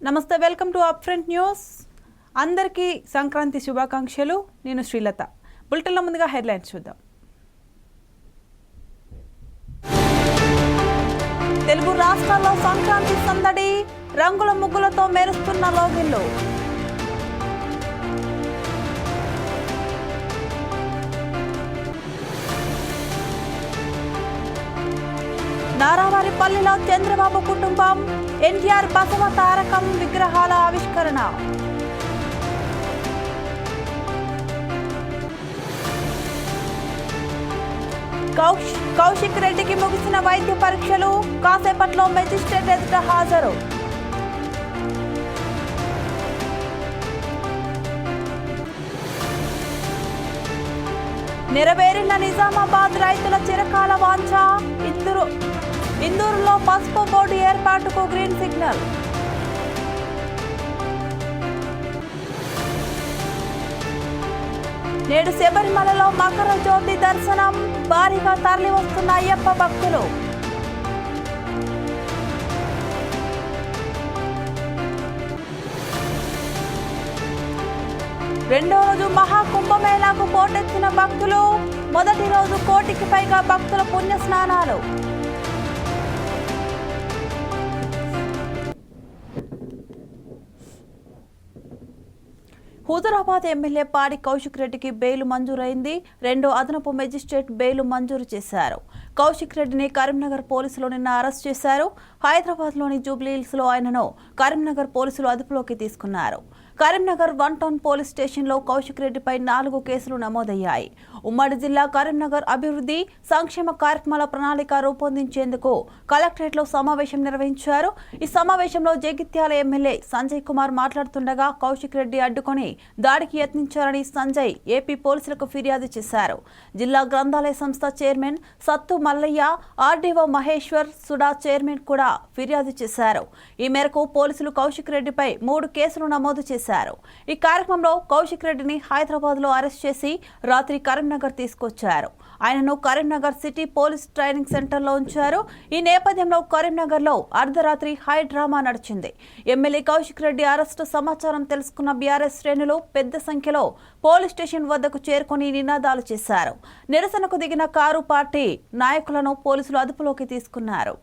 నమస్తే, welcome to up front news. అందరికీ సంక్రాంతి శుభాకాంక్షలు. నేను శ్రీలత. బులెటిన్లో ముందుగా హెడ్లైన్స్ చూద్దాం. తెలుగు రాష్ట్రాల్లో సంక్రాంతి సందడి, రంగుల ముగ్గులతో మెరుస్తున్న లోగిళ్ళు. నారావారిపల్లిలో చంద్రబాబు కుటుంబం, ఎన్టీఆర్ బసవ తారకం విగ్రహాల ఆవిష్కరణ. కౌశిక్ రెడ్డికి ముగిసిన వైద్య పరీక్షలు, కాసేపట్లో మెజిస్ట్రేట్ ఎదుట హాజరు. నెరవేరిన నిజామాబాద్ రైతుల చిరకాల వాంఛ, ఇందూరులో పసుపు బోర్డు ఏర్పాటుకు గ్రీన్ సిగ్నల్. నేడు శబరిమలలో మకర జ్యోతి దర్శనం, భారీగా తరలి వస్తున్న అయ్యప్ప భక్తులు. రెండో రోజు మహాకుంభమేళాకు పోటెత్తిన భక్తులు, మొదటి రోజు 1 కోటికి పైగా భక్తుల పుణ్య స్నానాలు. హుజూరాబాద్ ఎమ్మెల్యే పాడి కౌశిక్ రెడ్డికి బెయిల్ మంజూరైంది. రెండో అదనపు మెజిస్ట్రేట్ బెయిల్ మంజూరు చేశారు. కౌశిక్ రెడ్డిని కరీంనగర్ పోలీసులు నిన్న అరెస్ట్ చేశారు. హైదరాబాద్లోని జూబ్లీహిల్స్లో ఆయనను కరీంనగర్ పోలీసులు అదుపులోకి తీసుకున్నారు. కరీంనగర్ 1 టౌన్ పోలీస్ స్టేషన్లో కౌశిక్ రెడ్డిపై 4 కేసులు నమోదయ్యాయి. ఉమ్మడి జిల్లా కరీంనగర్ అభివృద్ధి సంక్షేమ కార్యక్రమాల ప్రణాళిక రూపొందించేందుకు కలెక్టరేట్లో సమావేశం నిర్వహించారు. ఈ సమావేశంలో జగిత్యాల ఎమ్మెల్యే సంజయ్ కుమార్ మాట్లాడుతుండగా కౌశిక్ రెడ్డి అడ్డుకొని దాడికి యత్నించారని సంజయ్ ఏపీ పోలీసులకు ఫిర్యాదు చేశారు. జిల్లా గ్రంథాలయ సంస్థ చైర్మన్ సత్తు మల్లయ్య, ఆర్డీఓ మహేశ్వర్ సుడా చైర్మన్ కూడా ఫిర్యాదు చేశారు. ఈ మేరకు పోలీసులు కౌశిక్ రెడ్డిపై 3 కేసులు నమోదు చేశారు. ఈ కార్యక్రమంలో కౌశిక్ రెడ్డిని హైదరాబాద్ లో అరెస్ట్ చేసి రాత్రి కరీంనగర్ తీసుకొచ్చారు. ఆయనను Karimnagar city police training centre లో ఉంచారు. ఈ నేపథ్యంలో కరీంనగర్ లో అర్ధరాత్రి హై డ్రామా నడిచింది. ఎమ్మెల్యే కౌశిక్ రెడ్డి అరెస్టు సమాచారం తెలుసుకున్న బీఆర్ఎస్ శ్రేణులు పెద్ద సంఖ్యలో పోలీస్ స్టేషన్ వద్దకు చేరుకుని నినాదాలు చేశారు. నిరసనకు దిగిన కారు పార్టీ నాయకులను పోలీసులు అదుపులోకి తీసుకున్నారు.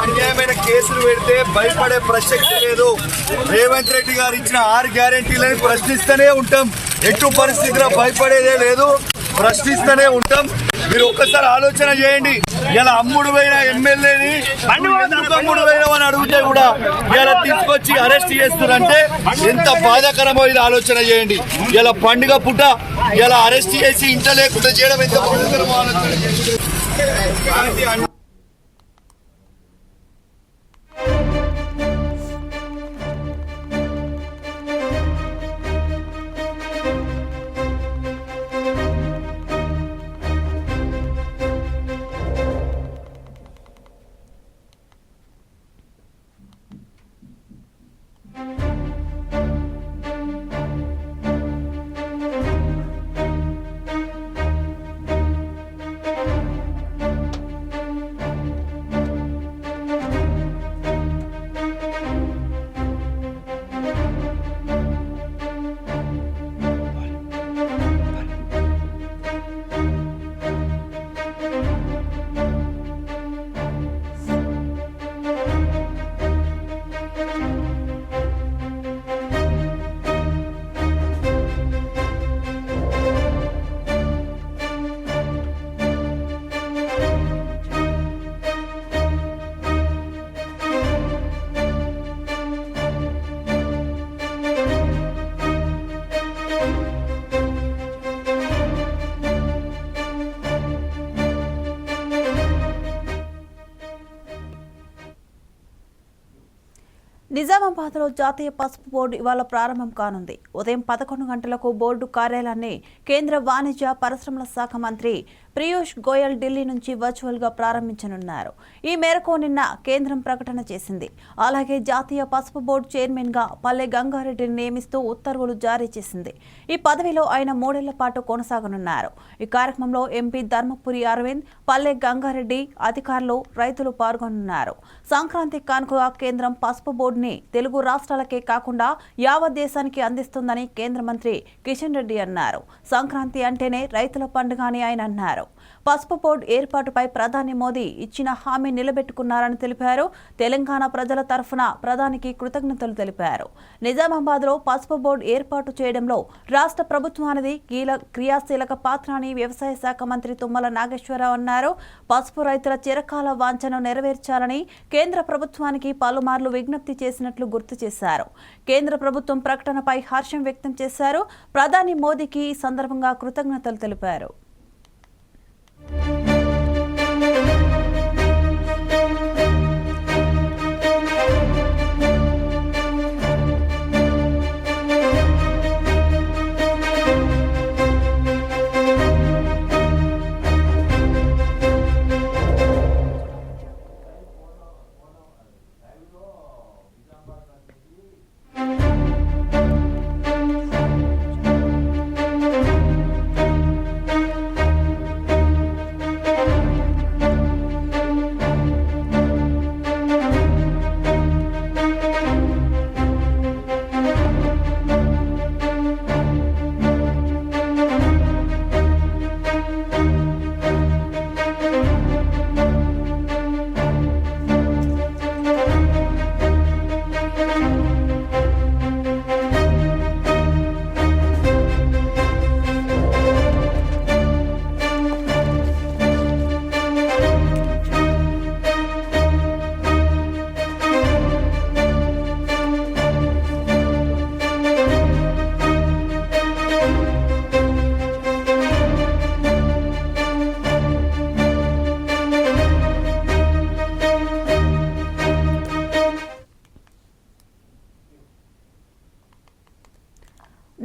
అన్యాయమైన కేసులు పెడితే భయపడే ప్రసక్తి లేదు. రేవంత్ రెడ్డి గారు ఇచ్చిన 6 గ్యారెంటీలను ప్రశ్నిస్తూనే ఉంటాం. ఎటు పరిస్థితిలో భయపడేదే లేదు, ప్రశ్నిస్తూనే ఉంటాం. మీరు ఒక్కసారి ఆలోచన చేయండి. ఇలా అమ్ముడు పోయిన ఎమ్మెల్యేని అమ్ముడు పోయినామని అడిగితే కూడా ఇలా తీసుకొచ్చి అరెస్ట్ చేస్తున్నారంటే ఎంత బాధాకరమో ఇది ఆలోచన చేయండి. ఇలా పండుగ పుట్ట ఇలా అరెస్ట్ చేసి ఇంట్లో లేకుండా చేయడం ఎంత బాధాకరమో ఆలోచన చేయండి. నిజామాబాద్లో జాతీయ పసుపు బోర్డు ఇవాళ ప్రారంభం కానుంది. ఉదయం 11 గంటలకు బోర్డు కార్యాలయాన్ని కేంద్ర వాణిజ్య పరిశ్రమల శాఖ మంత్రి పీయూష్ గోయల్ ఢిల్లీ నుంచి వర్చువల్గా ప్రారంభించనున్నారు. ఈ మేరకు నిన్న కేంద్రం ప్రకటన చేసింది. అలాగే జాతీయ పసుపు బోర్డు చైర్మన్గా పల్లె గంగారెడ్డిని నియమిస్తూ ఉత్తర్వులు జారీ చేసింది. ఈ పదవిలో ఆయన 3 ఏళ్ల పాటు కొనసాగనున్నారు. ఈ కార్యక్రమంలో ఎంపీ ధర్మపురి అరవింద్, పల్లె గంగారెడ్డి, అధికారులు, రైతులు పాల్గొనున్నారు. సంక్రాంతి కానుకగా కేంద్రం పసుపు బోర్డుని తెలుగు రాష్ట్రాలకే కాకుండా యావత్ దేశానికి అందిస్తుందని కేంద్ర మంత్రి కిషన్ రెడ్డి అన్నారు. సంక్రాంతి అంటేనే రైతుల పండుగ అని ఆయన అన్నారు. పసుపు బోర్డు ఏర్పాటుపై ప్రధాని మోదీ ఇచ్చిన హామీ నిలబెట్టుకున్నారని తెలిపారు. తెలంగాణ ప్రజల తరఫున ప్రధానికి కృతజ్ఞతలు తెలిపారు. నిజామాబాద్లో పసుపు బోర్డు ఏర్పాటు చేయడంలో రాష్ట్ర ప్రభుత్వానికి క్రియాశీలక పాత్ర అని వ్యవసాయ శాఖ మంత్రి తుమ్మల నాగేశ్వరరావు అన్నారు. పసుపు రైతుల చిరకాల వాంఛను నెరవేర్చాలని కేంద్ర ప్రభుత్వానికి పలుమార్లు విజ్ఞప్తి చేసినట్లు గుర్తు చేశారు. కేంద్ర ప్రభుత్వం ప్రకటనపై హర్షం వ్యక్తం చేశారు. ప్రధాని మోదీకి ఈ సందర్భంగా కృతజ్ఞతలు తెలిపారు.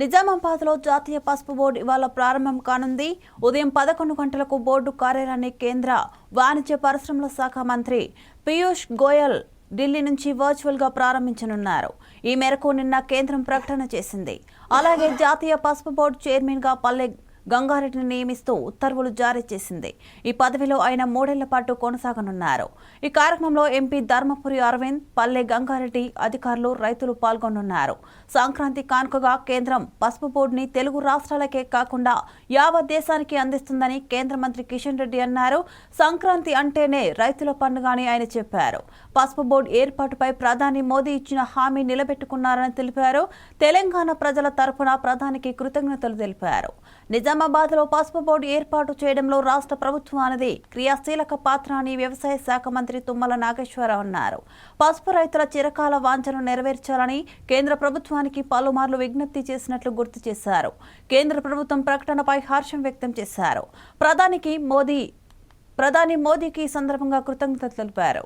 నిజామాబాద్లో జాతీయ పసుపు బోర్డు ఇవాళ ప్రారంభం కానుంది. ఉదయం 11 గంటలకు బోర్డు కార్యాలయాన్ని కేంద్ర వాణిజ్య పరిశ్రమల శాఖ మంత్రి పీయూష్ గోయల్ ఢిల్లీ నుంచి వర్చువల్గా ప్రారంభించనున్నారు. ఈ మేరకు నిన్న కేంద్రం ప్రకటన చేసింది. అలాగే జాతీయ పసుపు బోర్డు చైర్మన్గా పల్లె గంగారెడ్డిని నియమిస్తూ ఉత్తర్వులు జారీ చేసింది. ఈ పదవిలో ఆయన 3 ఏళ్ల పాటు కొనసాగనున్నారు. ఈ కార్యక్రమంలో ఎంపీ ధర్మపురి అరవింద్, పల్లె గంగారెడ్డి, అధికారులు, రైతులు పాల్గొనున్నారు. సంక్రాంతి కానుకగా కేంద్రం పసుపు బోర్డుని తెలుగు రాష్ట్రాలకే కాకుండా యావత్ దేశానికి అందిస్తుందని కేంద్ర మంత్రి కిషన్ రెడ్డి అన్నారు. సంక్రాంతి అంటేనే రైతుల పండుగ అని ఆయన చెప్పారు. పసుపు బోర్డు ఏర్పాటుపై ప్రధాని మోదీ ఇచ్చిన హామీ నిలబెట్టుకున్నారని తెలిపారు. తెలంగాణ ప్రజల తరఫున ప్రధానికి కృతజ్ఞతలు తెలిపారు. నిజామాబాద్లో పసుపు బోర్డు ఏర్పాటు చేయడంలో రాష్ట్ర ప్రభుత్వానికి క్రియాశీలక పాత్ర అని వ్యవసాయ శాఖ మంత్రి తుమ్మల నాగేశ్వరరావు అన్నారు. పసుపు రైతుల చిరకాల వాంఛను నెరవేర్చాలని కేంద్ర ప్రభుత్వానికి పలుమార్లు విజ్ఞప్తి చేసినట్లు గుర్తు చేశారు. కేంద్ర ప్రభుత్వం ప్రకటనపై హర్షం వ్యక్తం చేశారు. ప్రధాని మోదీకి ఈ సందర్భంగా కృతజ్ఞతలు తెలిపారు.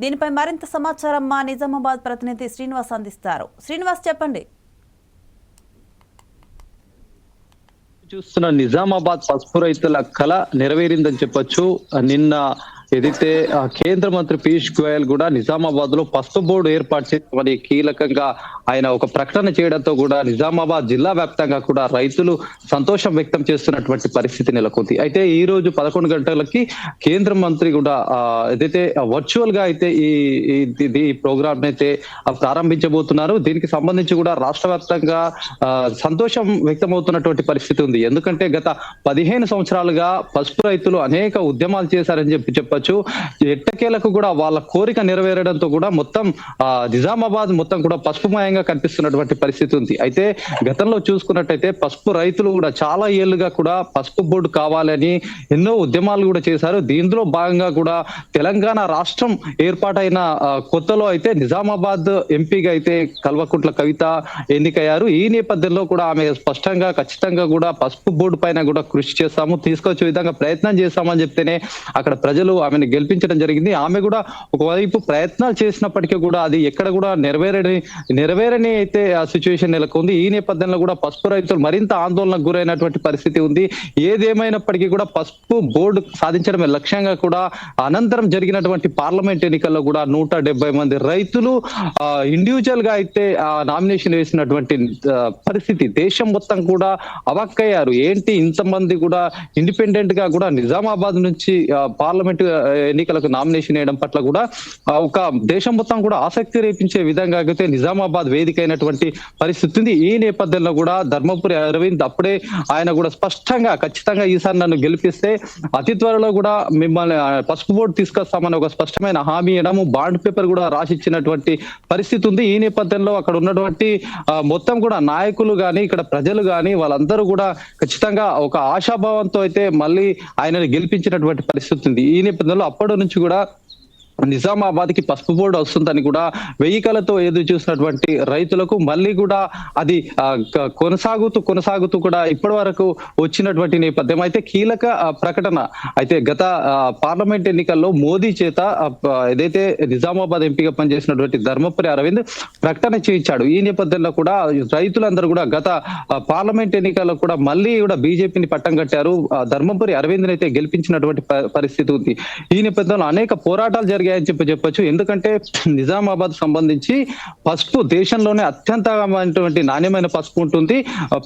దీనిపై మరింత సమాచారం మా నిజామాబాద్ ప్రతినిధి శ్రీనివాస్ అందిస్తారు. శ్రీనివాస్, చెప్పండి. చూస్తున్న నిజామాబాద్ పసుపు రైతుల కళ నెరవేరిందని చెప్పొచ్చు. నిన్న ఏదైతే కేంద్ర మంత్రి పీయూష్ గోయల్ కూడా నిజామాబాద్ లో పసుపు బోర్డు ఏర్పాటు చేసి కీలకంగా ఆయన ఒక ప్రకటన చేయడంతో కూడా నిజామాబాద్ జిల్లా వ్యాప్తంగా కూడా రైతులు సంతోషం వ్యక్తం చేస్తున్నటువంటి పరిస్థితి నెలకొంది. అయితే ఈ రోజు 11 గంటలకి కేంద్ర మంత్రి కూడా ఏదైతే వర్చువల్ గా అయితే ఈ ప్రోగ్రామ్ అయితే ప్రారంభించబోతున్నారు. దీనికి సంబంధించి కూడా రాష్ట్ర వ్యాప్తంగా సంతోషం వ్యక్తమవుతున్నటువంటి పరిస్థితి ఉంది. ఎందుకంటే గత 15 సంవత్సరాలుగా పసుపు రైతులు అనేక ఉద్యమాలు చేశారని చెప్పొచ్చు. ఎట్టకేలకు కూడా వాళ్ళ కోరిక నెరవేరడంతో కూడా మొత్తం నిజామాబాద్ మొత్తం కూడా పసుపుమయంగా కనిపిస్తున్నటువంటి పరిస్థితి ఉంది. అయితే గతంలో చూసుకున్నట్టయితే పసుపు రైతులు కూడా చాలా ఏళ్లుగా కూడా పసుపు బోర్డు కావాలని ఎన్నో ఉద్యమాలు కూడా చేశారు. దీంట్లో భాగంగా కూడా తెలంగాణ రాష్ట్రం ఏర్పాటైన కొత్తలో అయితే నిజామాబాద్ ఎంపీగా అయితే కల్వకుంట్ల కవిత ఎన్నికయ్యారు. ఈ నేపథ్యంలో కూడా ఆమె స్పష్టంగా ఖచ్చితంగా కూడా పసుపు బోర్డు పైన కూడా కృషి చేస్తాము, తీసుకొచ్చే విధంగా ప్రయత్నం చేస్తామని చెప్తేనే అక్కడ ప్రజలు ఆమెను గెలిపించడం జరిగింది. ఆమె కూడా ఒకవైపు ప్రయత్నాలు చేసినప్పటికీ కూడా అది ఎక్కడ కూడా నెరవేరని అయితే ఆ సిచ్యువేషన్ నెలకొంది. ఈ నేపథ్యంలో కూడా పసుపు రైతులు మరింత ఆందోళనకు గురైనటువంటి పరిస్థితి ఉంది. ఏదేమైనప్పటికీ కూడా పసుపు బోర్డు సాధించడమే లక్ష్యంగా కూడా అనంతరం జరిగినటువంటి పార్లమెంట్ ఎన్నికల్లో కూడా 170 మంది రైతులు ఇండివిజువల్ గా అయితే నామినేషన్ వేసినటువంటి పరిస్థితి దేశం మొత్తం కూడా అవాక్కయ్యారు. ఏంటి ఇంతమంది కూడా ఇండిపెండెంట్ గా కూడా నిజామాబాద్ నుంచి పార్లమెంట్ ఎన్నికలకు నామినేషన్ వేయడం పట్ల కూడా ఒక దేశం మొత్తం కూడా ఆసక్తి రేపించే విధంగా అయితే నిజామాబాద్ వేదిక అయినటువంటి పరిస్థితి ఉంది. ఈ నేపథ్యంలో కూడా ధర్మపురి అరవింద్ అప్పుడే ఆయన కూడా స్పష్టంగా ఖచ్చితంగా ఈసారి నన్ను గెలిపిస్తే అతి త్వరలో కూడా మిమ్మల్ని పసుపు బోర్డు తీసుకొస్తామని ఒక స్పష్టమైన హామీ ఇవ్వడము, బాండ్ పేపర్ కూడా రాసిచ్చినటువంటి పరిస్థితి ఉంది. ఈ నేపథ్యంలో అక్కడ ఉన్నటువంటి మొత్తం కూడా నాయకులు గాని ఇక్కడ ప్రజలు గాని వాళ్ళందరూ కూడా ఖచ్చితంగా ఒక ఆశాభావంతో అయితే మళ్ళీ ఆయనను గెలిపించినటువంటి పరిస్థితి ఉంది. ఈ నేపథ్యంలో అప్పటి నుంచి కూడా నిజామాబాద్ కి పసుపు బోర్డు వస్తుందని కూడా వెయ్యికలతో ఎదురు చూసినటువంటి రైతులకు మళ్ళీ కూడా అది కొనసాగుతూ కూడా ఇప్పటి వరకు వచ్చినటువంటి నేపథ్యం. అయితే కీలక ప్రకటన అయితే గత పార్లమెంట్ ఎన్నికల్లో మోదీ చేత ఏదైతే నిజామాబాద్ ఎంపీగా పనిచేసినటువంటి ధర్మపురి అరవింద్ ప్రకటన చేయించాడు. ఈ నేపథ్యంలో కూడా రైతులందరూ కూడా గత పార్లమెంట్ ఎన్నికల్లో కూడా మళ్ళీ కూడా బీజేపీని పట్టం కట్టారు. ధర్మపురి అరవింద్ అయితే గెలిపించినటువంటి పరిస్థితి ఉంది. ఈ నేపథ్యంలో అనేక పోరాటాలు జరిగాయని చెప్పొచ్చు. ఎందుకంటే నిజామాబాద్ సంబంధించి పసుపు దేశంలోనే అత్యంతమైనటువంటి నాణ్యమైన పసుపు ఉంటుంది.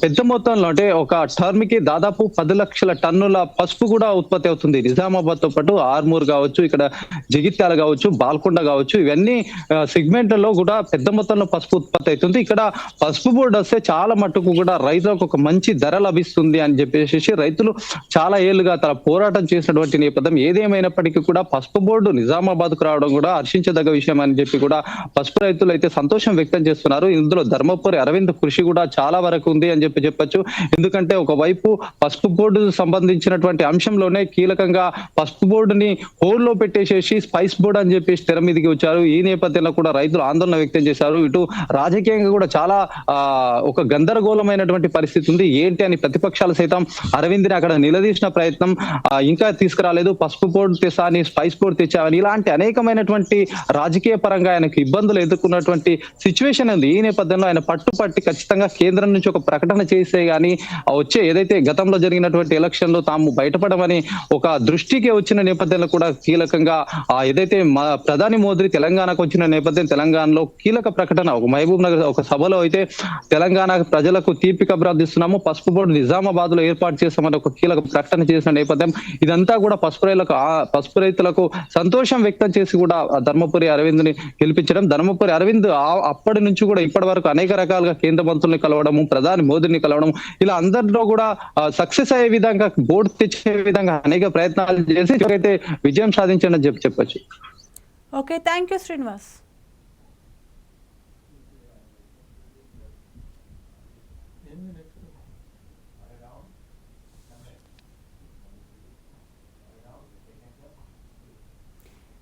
పెద్ద మొత్తంలో అంటే ఒక టర్మ్ కి దాదాపు 10 లక్షల టన్నుల పసుపు కూడా ఉత్పత్తి అవుతుంది. నిజామాబాద్ తో పాటు ఆర్మూర్ కావచ్చు, ఇక్కడ జగిత్యాల కావచ్చు, బాల్కొండ కావచ్చు, ఇవన్నీ సెగ్మెంట్లలో కూడా పెద్ద మొత్తంలో పసుపు ఉత్పత్తి అవుతుంది. ఇక్కడ పసుపు బోర్డు వస్తే చాలా మట్టుకు కూడా రైతులకు ఒక మంచి ధర లభిస్తుంది అని చెప్పేసి రైతులు చాలా ఏళ్లుగా తన పోరాటం చేసినటువంటి నేపథ్యం. ఏదేమైనప్పటికీ కూడా పసుపు బోర్డు నిజామాబాద్ కు రావడం కూడా హర్షించదగ్గ విషయం అని చెప్పి కూడా పసుపు రైతులు అయితే సంతోషం వ్యక్తం చేస్తున్నారు. ఇందులో ధర్మపురి అరవింద్ కృషి కూడా చాలా వరకు ఉంది అని చెప్పొచ్చు. ఎందుకంటే ఒకవైపు పసుపు బోర్డు సంబంధించినటువంటి అంశంలోనే కీలకంగా పసుపు బోర్డుని హోల్లో పెట్టేసేసి స్పైస్ బోర్డు అని చెప్పేసి తెర మీదకి వచ్చారు. ఈ నేపథ్యంలో కూడా రైతులు ఆందోళన వ్యక్తం చేశారు. ఇటు రాజకీయంగా కూడా చాలా ఒక గందరగోళమైనటువంటి పరిస్థితి ఉంది. ఏంటి అని ప్రతిపక్షాలు సైతం అరవింద్ని అక్కడ నిలదీసిన ప్రయత్నం ఇంకా తీసుకురాలేదు. పసుపు బోర్డు తెచ్చాని, స్పైస్ బోర్డు తెచ్చావని ఇలాంటి అనేకమైనటువంటి రాజకీయ పరంగా ఆయనకు ఇబ్బందులు ఎదుర్కొన్నటువంటి సిచ్యువేషన్ ఉంది. ఈ నేపథ్యంలో ఆయన పట్టుపట్టి ఖచ్చితంగా కేంద్రం నుంచి ఒక ప్రకటన చేసే గానీ వచ్చే ఏదైతే గతంలో జరిగినటువంటి ఎలక్షన్ లో తాము బయటపడమని ఒక దృష్టికి వచ్చిన నేపథ్యంలో కూడా కీలకంగా ఏదైతే ప్రధాని మోదీ తెలంగాణకు వచ్చిన నేపథ్యం తెలంగాణలో కీలక ప్రకటన ఒక మహబూబ్ నగర్ ఒక సభలో అయితే తెలంగాణ ప్రజలకు తీపి కబురు అందిస్తున్నాము, పసుపు బోర్డు నిజామాబాద్ లో ఏర్పాటు చేస్తామని ఒక కీలక ప్రకటన చేసిన నేపథ్యం. ఇదంతా కూడా పసుపు రైతులకు సంతోషం వ్యక్తం చేసి కూడా ధర్మపురి అరవింద్ ని గెలిపించడం. ధర్మపురి అరవింద్ అప్పటి నుంచి కూడా ఇప్పటి వరకు అనేక రకాలుగా కేంద్ర మంత్రుల్ని కలవడము, ప్రధాని మోదీని కలవడం, ఇలా అందరిలో కూడా సక్సెస్ అయ్యే విధంగా బోర్డు తెచ్చే విధంగా అనేక ప్రయత్నాలు చేసి అయితే విజయం సాధించండి చెప్పొచ్చు. Okay, thank you Srinivas.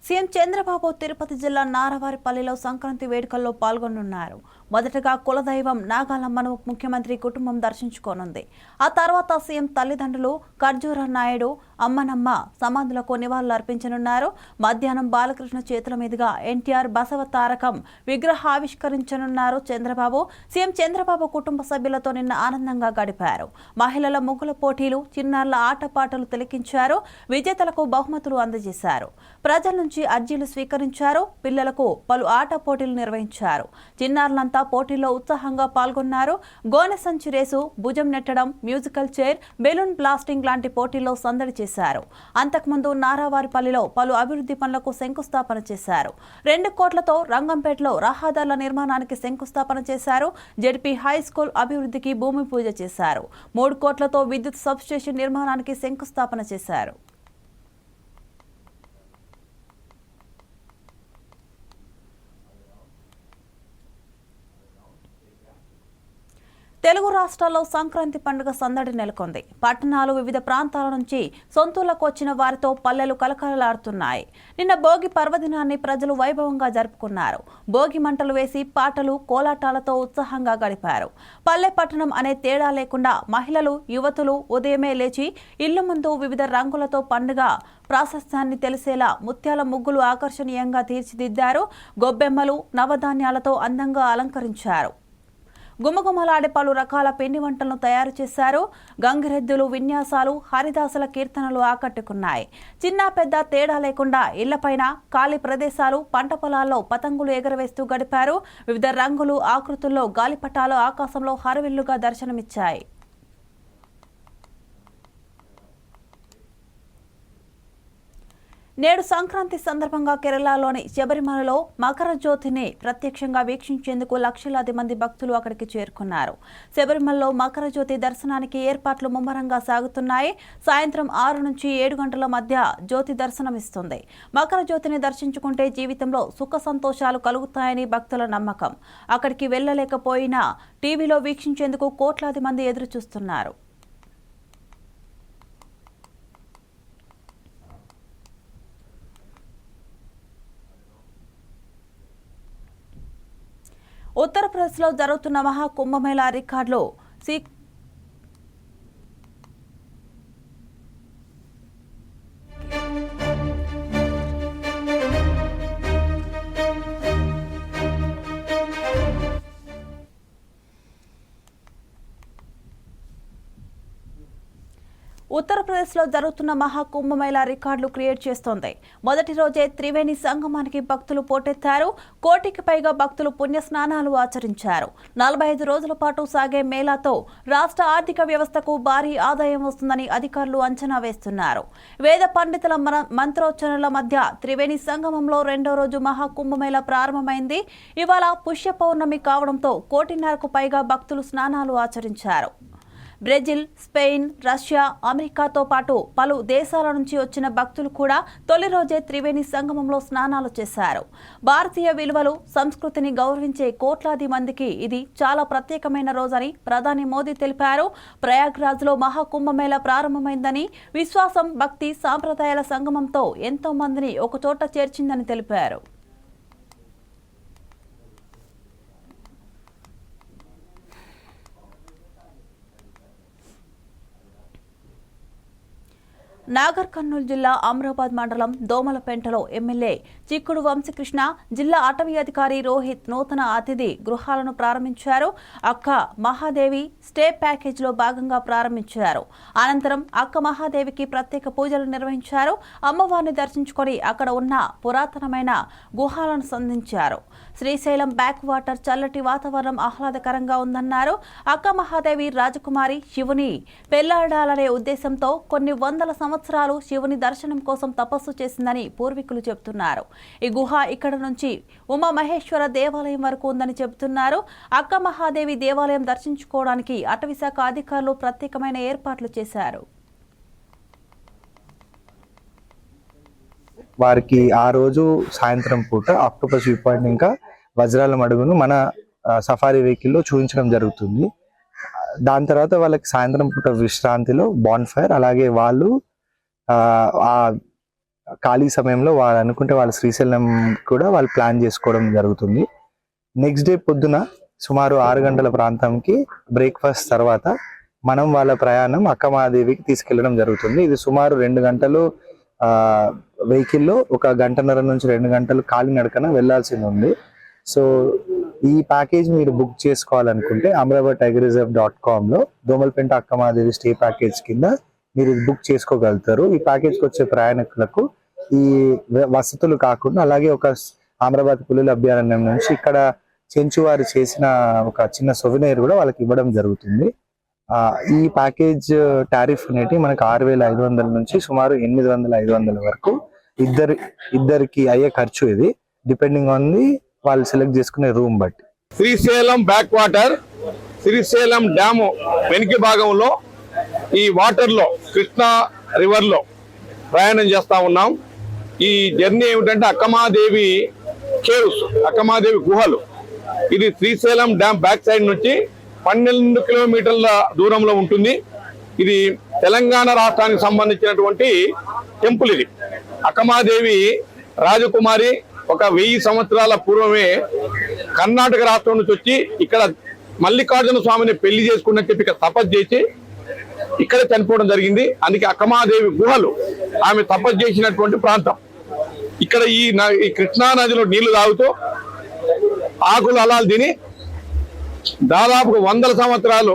CM Chandrababu Tirupati జిల్లా నారవారిపల్లిలో సంక్రాంతి వేడుకల్లో పాల్గొనున్నారు. మొదటగా కులదైవం నాగాలమ్మను ముఖ్యమంత్రి కుటుంబం దర్శించుకోనుంది. ఆ తర్వాత సీఎం తల్లిదండ్రులు ఖర్జూర నాయుడు, అమ్మనమ్మ సమాధులకు నివాళులు అర్పించనున్నారు. మధ్యాహ్నం బాలకృష్ణ చేతుల మీదుగా ఎన్టీఆర్ బసవ తారకం విగ్రహ ఆవిష్కరించనున్నారు చంద్రబాబు. సీఎం చంద్రబాబు కుటుంబ సభ్యులతో నిన్న ఆనందంగా గడిపారు. మహిళల ముగ్గుల పోటీలు, చిన్నారుల ఆటపాటలు తిలకించారు. విజేతలకు బహుమతులు అందజేశారు. ప్రజల నుంచి అర్జీలు స్వీకరించారు. పిల్లలకు పలు ఆట పోటీలు నిర్వహించారు. చిన్నారులంతా పోటీల్లో ఉత్సాహంగా పాల్గొన్నారు. గోనె సంచి రేసు, భుజం నెట్టడం, మ్యూజికల్ చైర్, బెలూన్ బ్లాస్టింగ్ లాంటి పోటీల్లో సందడి చేశారు. అంతకుముందు నారావారిపల్లిలో పలు అభివృద్ధి పనులకు శంకుస్థాపన చేశారు. 2 కోట్లతో రంగంపేటలో రహదారుల నిర్మాణానికి శంకుస్థాపన చేశారు. జెడ్పీ హై స్కూల్ అభివృద్ధికి భూమి పూజ చేశారు. 3 కోట్లతో విద్యుత్ సబ్స్టేషన్ నిర్మాణానికి శంకుస్థాపన చేశారు. తెలుగు రాష్ట్రాల్లో సంక్రాంతి పండుగ సందడి నెలకొంది. పట్టణాలు వివిధ ప్రాంతాల నుంచి సొంతూళ్లకు వచ్చిన వారితో పల్లెలు కలకలలాడుతున్నాయి. నిన్న భోగి పర్వదినాన్ని ప్రజలు వైభవంగా జరుపుకున్నారు. భోగి మంటలు వేసి పాటలు కోలాటాలతో ఉత్సాహంగా గడిపారు. పల్లె పట్టణం అనే తేడా లేకుండా మహిళలు యువతులు ఉదయమే లేచి ఇళ్ల ముందు వివిధ రంగులతో పండుగ ప్రాశస్త్యాన్ని తెలిసేలా ముత్యాల ముగ్గులు ఆకర్షణీయంగా తీర్చిదిద్దారు. గొబ్బెమ్మలు నవధాన్యాలతో అందంగా అలంకరించారు. గుమగుమలాడే పలు రకాల పిండి వంటలను తయారు చేశారు. గంగిరెద్దులు విన్యాసాలు హరిదాసుల కీర్తనలు ఆకట్టుకున్నాయి. చిన్న పెద్ద తేడా లేకుండా ఇళ్లపైన ఖాళీ ప్రదేశాలు పంట పొలాల్లో పతంగులు ఎగరవేస్తూ గడిపారు. వివిధ రంగులు ఆకృతుల్లో గాలిపటాలు ఆకాశంలో హరవిల్లుగా దర్శనమిచ్చాయి. నేడు సంక్రాంతి సందర్భంగా కేరళలోని శబరిమలలో మకర జ్యోతిని ప్రత్యక్షంగా వీక్షించేందుకు లక్షలాది మంది భక్తులు అక్కడికి చేరుకున్నారు. శబరిమలలో మకర జ్యోతి దర్శనానికి ఏర్పాట్లు ముమ్మరంగా సాగుతున్నాయి. సాయంత్రం 6 నుంచి 7 గంటల మధ్య జ్యోతి దర్శనమిస్తుంది. మకర జ్యోతిని దర్శించుకుంటే జీవితంలో సుఖ సంతోషాలు కలుగుతాయని భక్తుల నమ్మకం. అక్కడికి వెళ్లలేకపోయినా టీవీలో వీక్షించేందుకు కోట్లాది మంది ఎదురు చూస్తున్నారు. ఉత్తరప్రదేశ్లో జరుగుతున్న మహాకుంభమేళా రికార్డులు ఉత్తరప్రదేశ్లో జరుగుతున్న మహాకుంభమేళా రికార్డులు క్రియేట్ చేస్తోంది. మొదటి రోజే త్రివేణి సంగమానికి భక్తులు పోటెత్తారు. 1 కోటికి పైగా భక్తులు పుణ్యస్నానాలు ఆచరించారు. 45 రోజుల పాటు సాగే మేళాతో రాష్ట్ర ఆర్థిక వ్యవస్థకు భారీ ఆదాయం వస్తుందని అధికారులు అంచనా వేస్తున్నారు. వేద పండితుల మంత్రోచ్చరణల మధ్య త్రివేణి సంగమంలో 2వ రోజు మహాకుంభమేళా ప్రారంభమైంది. ఇవాళ పుష్య పౌర్ణమి కావడంతో 1.5 కోటికి పైగా భక్తులు స్నానాలు ఆచరించారు. బ్రెజిల్, స్పెయిన్, రష్యా, అమెరికాతో పాటు పలు దేశాల నుంచి వచ్చిన భక్తులు కూడా తొలి రోజే త్రివేణి సంగమంలో స్నానాలు చేశారు. భారతీయ విలువలు, సంస్కృతిని గౌరవించే కోట్లాది మందికి ఇది చాలా ప్రత్యేకమైన రోజని ప్రధాని మోదీ తెలిపారు. ప్రయాగ్రాజ్లో మహాకుంభమేళా ప్రారంభమైందని, విశ్వాసం, భక్తి, సాంప్రదాయాల సంగమంతో ఎంతో మందిని ఒకచోట చేర్చిందని తెలిపారు. నాగర్ కర్నూలు జిల్లా అమరాబాద్ మండలం దోమలపెంటలో ఎమ్మెల్యే చిక్కుడు వంశీకృష్ణ, జిల్లా అటవీ అధికారి రోహిత్ నూతన అతిథి గృహాలను ప్రారంభించారు. అక్క మహాదేవి స్టే ప్యాకేజీలో భాగంగా ప్రారంభించారు. అనంతరం అక్క మహాదేవికి ప్రత్యేక పూజలు నిర్వహించారు. అమ్మవారిని దర్శించుకొని అక్కడ ఉన్న పురాతనమైన గుహాలను సందర్శించారు. శ్రీశైలం బ్యాక్ వాటర్ చల్లటి వాతావరణం ఆహ్లాదకరంగా ఉందన్నారు. అక్క మహాదేవి రాజకుమారి శివుని పెళ్లాడాలనే ఉద్దేశంతో కొన్ని వందల సంవత్సరాలు శివుని దర్శనం కోసం తపస్సు చేసిందని పూర్వీకులు చెబుతున్నారు. ఈ గుహ ఇక్కడ నుంచి ఉమామహేశ్వర దేవాలయం వరకు ఉందని చెబుతున్నారు. అక్క మహాదేవి దేవాలయం దర్శించుకోవడానికి అటవీశాఖ అధికారులు ప్రత్యేకమైన ఏర్పాట్లు చేశారు. వారికి ఆ రోజు సాయంత్రం పూట ఆక్టోపస్ వ్యూ పాయింట్ ఇంకా వజ్రాల మడుగును మన సఫారీ వెహికల్లో చూపించడం జరుగుతుంది. దాని తర్వాత వాళ్ళకి సాయంత్రం పూట విశ్రాంతిలో బాన్ ఫైర్, అలాగే వాళ్ళు ఆ ఖాళీ సమయంలో వాళ్ళు అనుకుంటే వాళ్ళ శ్రీశైలం కూడా వాళ్ళు ప్లాన్ చేసుకోవడం జరుగుతుంది. నెక్స్ట్ డే పొద్దున సుమారు 6 గంటల ప్రాంతంకి బ్రేక్ఫాస్ట్ తర్వాత మనం వాళ్ళ ప్రయాణం అక్కమహాదేవికి తీసుకెళ్లడం జరుగుతుంది. ఇది సుమారు 2 గంటలు వెహికల్లో 1 గంటన్నర నుంచి 2 గంటలు కాలినడకన వెళ్లాల్సింది ఉంది. సో ఈ ప్యాకేజ్ మీరు బుక్ చేసుకోవాలనుకుంటే amravatigerreserve.com లో దోమలపెంట అక్కమహాదేవి స్టే ప్యాకేజ్ కింద మీరు బుక్ చేసుకోగలుగుతారు. ఈ ప్యాకేజ్కి వచ్చే ప్రయాణికులకు ఈ వసతులు కాకుండా అలాగే ఒక అమరావతి పులుల అభయారణ్యం నుంచి ఇక్కడ చెంచువారు చేసిన ఒక చిన్న సొవినైర్ కూడా వాళ్ళకి ఇవ్వడం జరుగుతుంది. ఈ ప్యాకేజ్ టారిఫ్ అనేటి మనకు 6,500 నుంచి సుమారు 800-500 వరకు ఇద్దరికి అయ్యే ఖర్చు. ఇది డిపెండింగ్ ఆన్ ది వాళ్ళు సెలెక్ట్ చేసుకునే రూమ్ బట్టి. Srisailam back water, Srisailam dam వెనుక భాగంలో ఈ వాటర్ లో కృష్ణా రివర్ లో ప్రయాణం చేస్తా ఉన్నాం. ఈ జర్నీ ఏమిటంటే అక్కమహాదేవి కేవ్స్, అక్కమహాదేవి గుహలు. ఇది శ్రీశైలం డ్యామ్ బ్యాక్ సైడ్ నుంచి 12 కిలోమీటర్ల దూరంలో ఉంటుంది. ఇది తెలంగాణ రాష్ట్రానికి సంబంధించినటువంటి టెంపుల్. ఇది అక్కమాదేవి రాజకుమారి ఒక 1000 సంవత్సరాల పూర్వమే కర్ణాటక రాష్ట్రం నుంచి వచ్చి ఇక్కడ మల్లికార్జున స్వామిని పెళ్లి చేసుకున్నట్టు చెప్పి ఇక్కడ తపస్సు చేసి ఇక్కడ చనిపోవడం జరిగింది. అందుకే అక్కమాదేవి గుహలు ఆమె తపస్సు చేసినటువంటి ప్రాంతం. ఇక్కడ ఈ కృష్ణా నదిలో నీళ్లు తాగుతూ ఆకులు అలాలు తిని దాదాపు 100 సంవత్సరాలు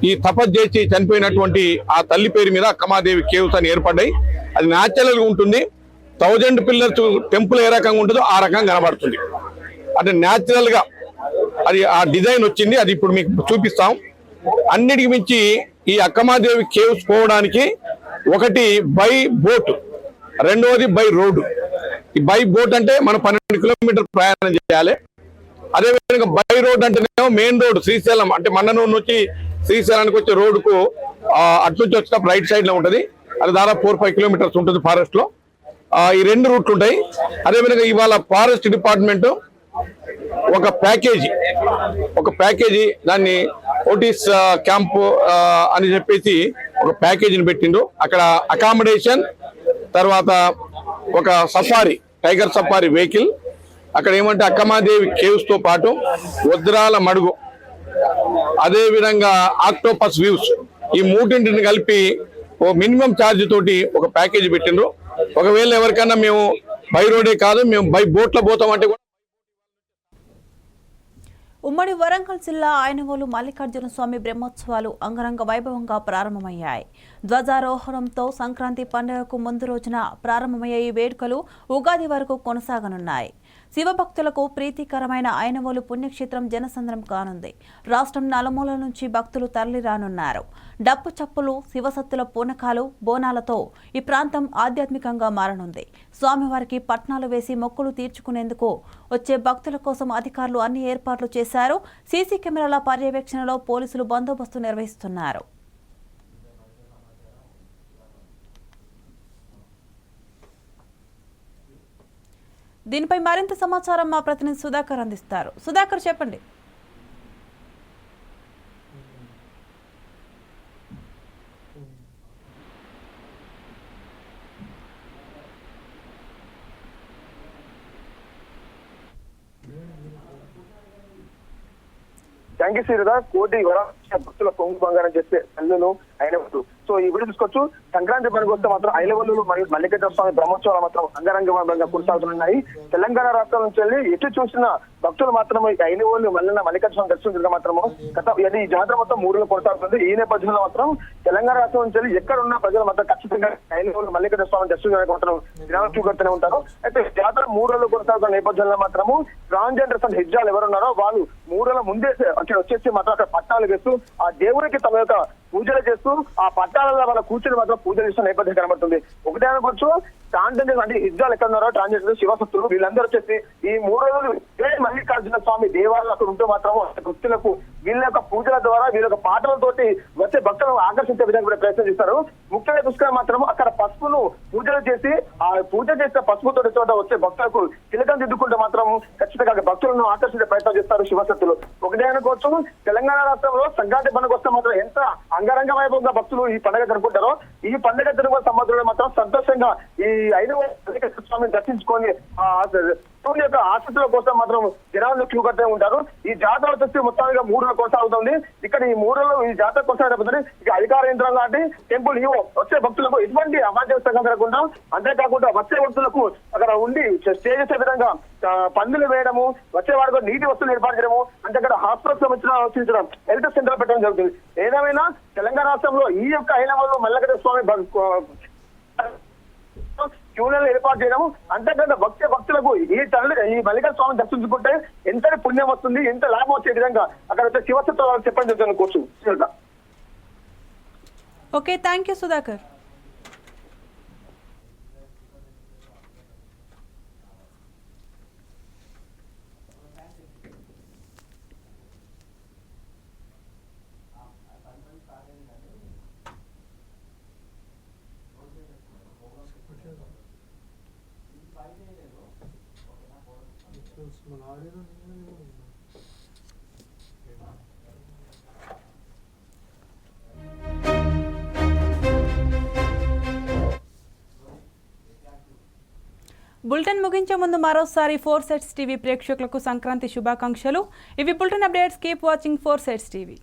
ఈ తపస్సు చేసి చనిపోయినటువంటి ఆ తల్లి పేరు మీద అక్కమాదేవి కేవ్స్ అని ఏర్పడ్డాయి. అది న్యాచురల్ గా ఉంటుంది. 1000 పిల్లర్స్ టెంపుల్ ఏ రకంగా ఉంటుందో ఆ రకంగా కనబడుతుంది. అంటే న్యాచురల్ గా అది ఆ డిజైన్ వచ్చింది. అది ఇప్పుడు మీకు చూపిస్తాం. అన్నిటికి మించి ఈ అక్కమాదేవి కేవ్స్ పోవడానికి ఒకటి బై బోట్, రెండవది బై రోడ్డు. ఈ బై బోట్ అంటే మనం 12 కిలోమీటర్ ప్రయాణం చేయాలి. అదేవిధంగా బై రోడ్ అంటేనేమో మెయిన్ రోడ్ శ్రీశైలం అంటే మండనూరు నుంచి శ్రీశైలానికి వచ్చే రోడ్డుకు అటు నుంచి వచ్చినప్పుడు రైట్ సైడ్ లో ఉంటుంది. అది దాదాపు 4-5 కిలోమీటర్స్ ఉంటుంది ఫారెస్ట్ లో. ఈ 2 రూట్లు ఉంటాయి. అదేవిధంగా ఇవాళ ఫారెస్ట్ డిపార్ట్మెంట్ ఒక ప్యాకేజీ దాన్ని ఓటీస్ క్యాంప్ అని చెప్పేసి ఒక ప్యాకేజీని పెట్టిండు. అక్కడ అకామిడేషన్, తర్వాత ఒక సఫారీ, టైగర్ సఫారీ వెహికల్, అక్కడ ఏమంటే అక్కమాదేవి కేవ్స్ తో పాటు వజ్రాల మడుగు, అదే విధంగా ఆక్టోపస్ వ్యూస్, ఈ మూడింటిని కలిపి ఓ మినిమం ఛార్జ్ తోటి ఒక ప్యాకేజీ పెట్టిండ్రు. ఒకవేళ ఎవరికైనా మేము బై రోడే కాదు మేము బై బోట్లో పోతామంటే కూడా. ఉమ్మడి వరంగల్ జిల్లా ఆయనవోలు మల్లికార్జున స్వామి బ్రహ్మోత్సవాలు అంగరంగ వైభవంగా ప్రారంభమయ్యాయి. ధ్వజారోహణంతో సంక్రాంతి పండుగకు ముందు రోజున ప్రారంభమయ్యే ఈ వేడుకలు ఉగాది వరకు కొనసాగనున్నాయి. శివభక్తులకు ప్రీతికరమైన ఆయనవోలు పుణ్యక్షేత్రం జనసంద్రం కానుంది. రాష్ట్రం నలుమూలల నుంచి భక్తులు తరలిరానున్నారు. డప్పు చప్పులు, శివసత్తుల పూనకాలు, బోనాలతో ఈ ప్రాంతం ఆధ్యాత్మికంగా మారనుంది. స్వామివారికి పట్నాలు వేసి మొక్కులు తీర్చుకునేందుకు వచ్చే భక్తుల కోసం అధికారులు అన్ని ఏర్పాట్లు చేశారు. సీసీ కెమెరాల పర్యవేక్షణలో పోలీసులు బందోబస్తు నిర్వహిస్తున్నారు. దీనిపై మరింత సమాచారం మా ప్రతినిధి సుధాకర్ అందిస్తారు. సుధాకర్, చెప్పండి. Thank you Sriratha. కోటి భక్తుల కొంగు బంగారం చేస్తే అల్లును అయినవద్దు. సో ఈ వీడియో చూసుకోవచ్చు. సంక్రాంతి పండుగ వస్తే మాత్రం ఐలవల్లులు మరియు మల్లికార్జున స్వామి బ్రహ్మోత్సవాలు మాత్రం అంగరంగ కొనసాగుతున్నాయి. తెలంగాణ రాష్ట్రం నుంచి వెళ్ళి ఎటు చూసిన భక్తులు మాత్రం ఐలవల్లు మల్లికార్జున స్వామి దర్శనం మాత్రము ఈ జాతర మొత్తం 3 రోజులు కొనసాగుతుంది. ఈ నేపథ్యంలో మాత్రం తెలంగాణ రాష్ట్రం నుంచి వెళ్ళి ఎక్కడ ఉన్న ప్రజలు మాత్రం ఖచ్చితంగా ఐలవల్లు మల్లికార్జున స్వామి దర్శనం మాత్రం దినాలు చూపెడుతూనే ఉంటారు. అయితే జాతర 3 రోజులు కొనసాగుతున్న నేపథ్యంలో మాత్రము ట్రాన్స్జెండర్స్ అండ్ హిజ్జాలు ఎవరున్నారో వాళ్ళు 3 రోజుల ముందే వచ్చేసి మాత్రం అక్కడ పట్టాలు వేస్తూ ఆ దేవుడికి తమ యొక్క పూజలు చేస్తూ ఆ పట్టాలలో వాళ్ళ కూర్చొని మాత్రం పూజలు చేస్తున్న నేపథ్యం కనబడుతుంది. ఒకటే అనుకోవచ్చు, ట్రాన్స్జెండర్ అంటే హిజ్జాలు ఎక్కడ ఉన్నారో ట్రాన్స్జెండర్ శివసత్తులు వీళ్ళందరూ వచ్చేసి ఈ 3 రోజులు మల్లికార్జున స్వామి దేవాలయాలు అక్కడ ఉంటూ మాత్రం భక్తులకు వీళ్ళ యొక్క పూజల ద్వారా వీళ్ళ యొక్క పాటలతోటి వచ్చే భక్తులను ఆకర్షించే విధంగా కూడా ప్రయత్నం చేస్తారు. ముఖ్యంగా చూసుకుని మాత్రం అక్కడ పసుపును పూజలు చేసి ఆ పూజ చేసిన పసుపుతో చోట వచ్చే భక్తులకు తిలకం దిద్దుకుంటూ మాత్రం ఖచ్చితంగా భక్తులను ఆకర్షించే ప్రయత్నం చేస్తారు శివసత్తులు. ఒకటే అనుకోవచ్చు, తెలంగాణ రాష్ట్రంలో సంక్రాంతి పండుగ వస్తే మాత్రం ఎంత అంగరంగ వైభవంగా భక్తులు ఈ పండుగ జరుపుకుంటారో ఈ పండుగ జరుపు సంవత్సరంలో మాత్రం సంతోషంగా ఈ 5 స్వామిని దర్శించుకొని శివుని యొక్క ఆశీస్సుల కోసం మాత్రం జనాలు క్యూ కడుతూ ఉంటారు. ఈ జాతర వచ్చేసి మొత్తానికి 3 రోజులు కొనసాగుతుంది. ఇక్కడ ఈ 3 రోజులు ఈ జాతర కొనసాగకపోతే ఇక అధికార యంత్రం లాంటి టెంపుల్ వచ్చే భక్తులకు ఎటువంటి అమాంతం జరగకుండా, అంతేకాకుండా వచ్చే భక్తులకు అక్కడ ఉండి స్టే చేసే విధంగా పందులు వేయడము, వచ్చే వాడికి నీటి వస్తువులు ఏర్పాటు చేయడము, అంటే అక్కడ హాస్పిటల్ సంబంధించిన హెల్త్ సెంటర్ పెట్టడం జరుగుతుంది. ఏదేమైనా తెలంగాణ రాష్ట్రంలో ఈ యొక్క ఐలవల్లు మల్లికార్జున స్వామి క్యూలను ఏర్పాటు చేయడము, అంతేకాకుండా భక్తులకు ఈ మల్లికార్జున స్వామిని దర్శించుకుంటే ఎంత పుణ్యం వస్తుంది, ఎంత లాభం వచ్చే విధంగా అక్కడ వచ్చే శివసత్వం చెప్పండి చెప్తాను course. Okay, thank you Sudhakar. Bulletin ముగించే ముందు మరోసారి 4 Sides టీవీ ప్రేక్షకులకు సంక్రాంతి శుభాకాంక్షలు. ఇవి bulletin updates. Keep watching 4 Sides TV.